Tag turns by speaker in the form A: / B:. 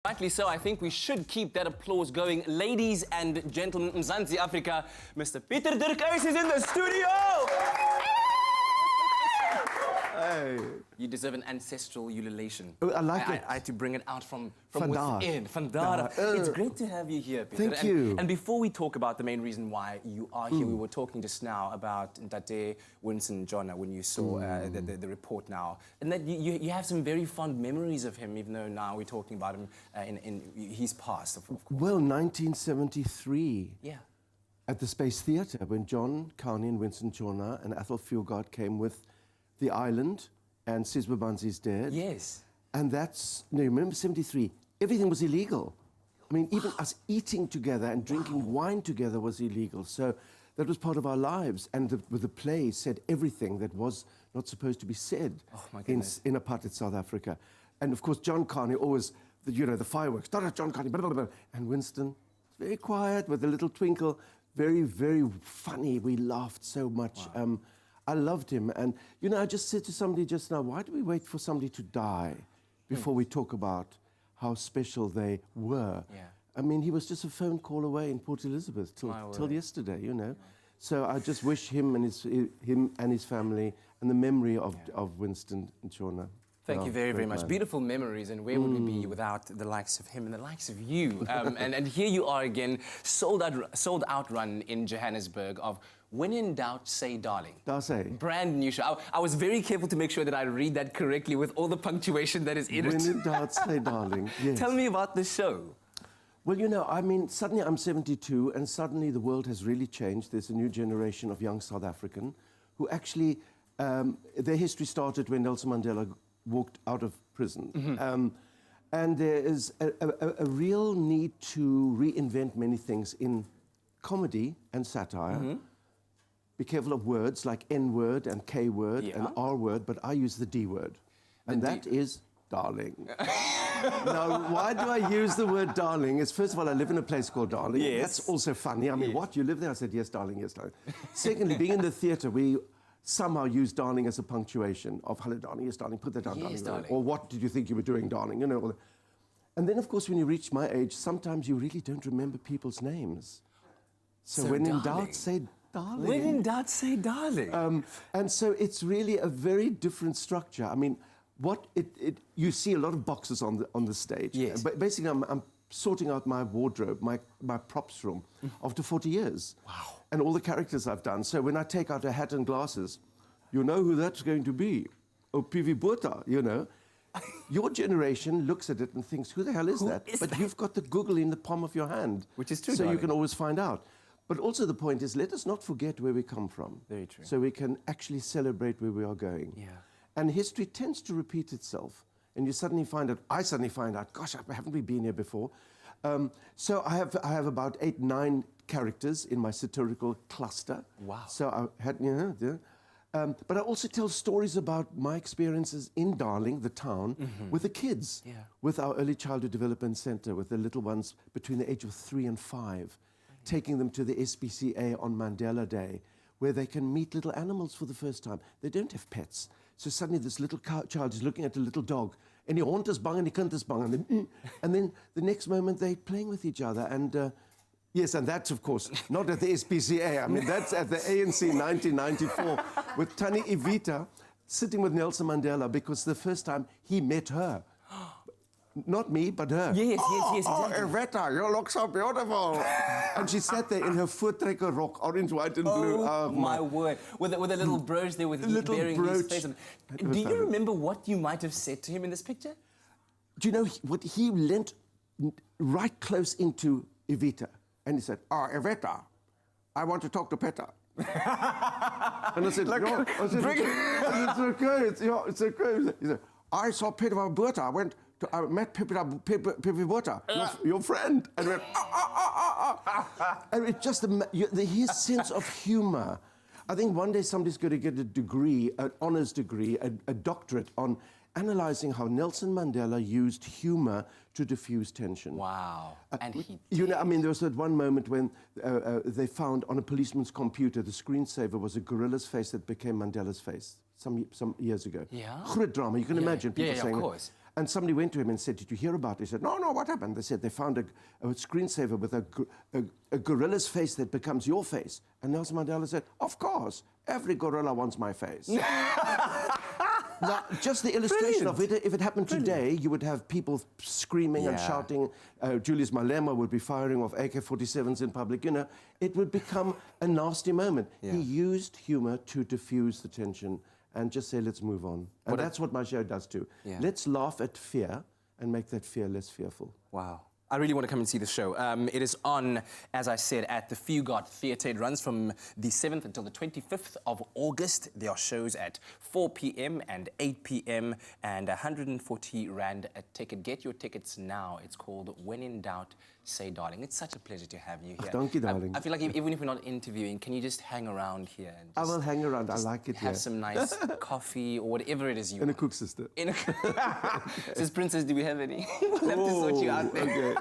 A: Rightly so, I think we should keep that applause going. Ladies and gentlemen, Mzansi Africa, Mr. Pieter-Dirk Uys is in the studio!
B: Hey.
A: You deserve an ancestral ululation.
B: Oh, I like it.
A: I had to bring it out from
B: Vandaar.
A: within. Vandaar. It's great to have you here, Pieter.
B: Thank you.
A: And before we talk about the main reason why you are here, we were talking just now about Ntate Winston Jona when you saw the report now. And that you have some very fond memories of him, even though now we're talking about him in his past, of course.
B: Well, 1973.
A: Yeah.
B: At the Space Theatre, when John Carney and Winston Jona and Athol Fugard came with The Island and Sizwe Banzi's dead.
A: Yes.
B: And that's, no, remember 73, everything was illegal. I mean, even us eating together and drinking wine together was illegal. So that was part of our lives. And the play said everything that was not supposed to be said in apartheid South Africa. And of course, John Carney always, the fireworks, John Carney, blah, blah, blah. And Winston, very quiet with a little twinkle, very, very funny. We laughed so much.
A: Wow.
B: I loved him. And, I just said to somebody just now, why do we wait for somebody to die before we talk about how special they were?
A: Yeah.
B: I mean, he was just a phone call away in Port Elizabeth till yesterday, Yeah. So I just wish him and his family and the memory of Winston and Jona.
A: Thank you very, very much. Beautiful memories, and where would we be without the likes of him and the likes of you? And here you are again, sold out run in Johannesburg of When in Doubt, Say Darling. Brand new show. I was very careful to make sure that I read that correctly with all the punctuation that is in it.
B: When in Doubt, Say Darling, yes.
A: Tell me about the show.
B: Well, I mean, suddenly I'm 72, and suddenly the world has really changed. There's a new generation of young South African who actually, their history started when Nelson Mandela walked out of prison. And there is a real need to reinvent many things in comedy and satire. Be careful of words like N-word and K-word and R-word, but I use the D-word. And that is darling. Now, why do I use the word darling? Is first of all, I live in a place called Darling.
A: Yes.
B: That's also funny. I mean, what? You live there? I said, yes, darling, yes, darling. Secondly, being in the theatre, we somehow use darling as a punctuation of hello, darling, yes, darling, put that down,
A: yes, darling.
B: Or what did you think you were doing, darling? And then, of course, when you reach my age, sometimes you really don't remember people's names. So when in doubt, say darling.
A: When in doubt, say darling.
B: And so it's really a very different structure. I mean, you see a lot of boxes on the stage.
A: Yes.
B: But basically, I'm sorting out my wardrobe, my props room, after 40 years.
A: Wow.
B: And all the characters I've done. So when I take out a hat and glasses, you know who that's going to be. Oh, PV Botha, Your generation looks at it and thinks, who the hell is that? But you've got the Google in the palm of your hand.
A: Which is true,
B: So
A: darling.
B: you can always find out. But also the point is, let us not forget where we come from.
A: Very true.
B: So we can actually celebrate where we are going.
A: Yeah.
B: And history tends to repeat itself. And you suddenly find out, I suddenly find out, gosh, haven't we been here before? So I have about 8, 9 characters in my satirical cluster.
A: Wow.
B: So I had, but I also tell stories about my experiences in Darling, the town, with the kids, with our early childhood development center, with the little ones between the age of 3 and 5, taking them to the SPCA on Mandela Day, where they can meet little animals for the first time. They don't have pets. So suddenly this little child is looking at a little dog, and die hond is bang and die kind is bang, and then the next moment they're playing with each other. And yes, and that's, of course, not at the SPCA. I mean, that's at the ANC 1994 with Tannie Evita sitting with Nelson Mandela because the first time he met her. Not me, but her.
A: Yes, exactly.
B: Oh, Evita, you look so beautiful. And she sat there in her voortrekker rok, orange, white, and blue.
A: Oh, my word. With a little brooch there with him bearing his face. Do you remember what you might have said to him in this picture?
B: Do you know what he leant right close into Evita? And he said, Evita, I want to talk to Peter. And I said, no. I said, it's okay, it's okay. He said, I saw Peter Botha. I met Peter Botha, your friend. And went, And it's just his sense of humor. I think one day somebody's going to get a degree, an honors degree, a doctorate on analyzing how Nelson Mandela used humor to diffuse tension.
A: Wow. And he
B: I mean, there was that one moment when they found on a policeman's computer, the screensaver was a gorilla's face that became Mandela's face some years ago.
A: Yeah.
B: Groot drama, you can imagine people saying
A: of course.
B: And somebody went to him and said, "Did you hear about it?" He said, "No, what happened?" They said they found a screensaver with a gorilla's face that becomes your face. And Nelson Mandela said, "Of course, every gorilla wants my face." Now, just the illustration of it, if it happened today, you would have people screaming and shouting. Julius Malema would be firing off AK-47s in public. You know, it would become a nasty moment. He used humor to diffuse the tension and just say, let's move on. And that's what my show does too. Let's laugh at fear and make that fear less fearful.
A: Wow. I really want to come and see the show. It is on, as I said, at the Fugard Theatre. It runs from the 7th until the 25th of August. There are shows at 4 p.m. and 8 p.m. and 140 Rand a ticket. Get your tickets now. It's called When in Doubt, Say Darling. It's such a pleasure to have you here.
B: Thank you, darling.
A: I feel like even if we're not interviewing, can you just hang around here? And
B: I will hang around. I like it here.
A: Have some nice coffee or whatever it is you
B: And
A: want.
B: a cook sister.
A: Says Princess, do we have any? We'll have to sort you out there.
B: Okay.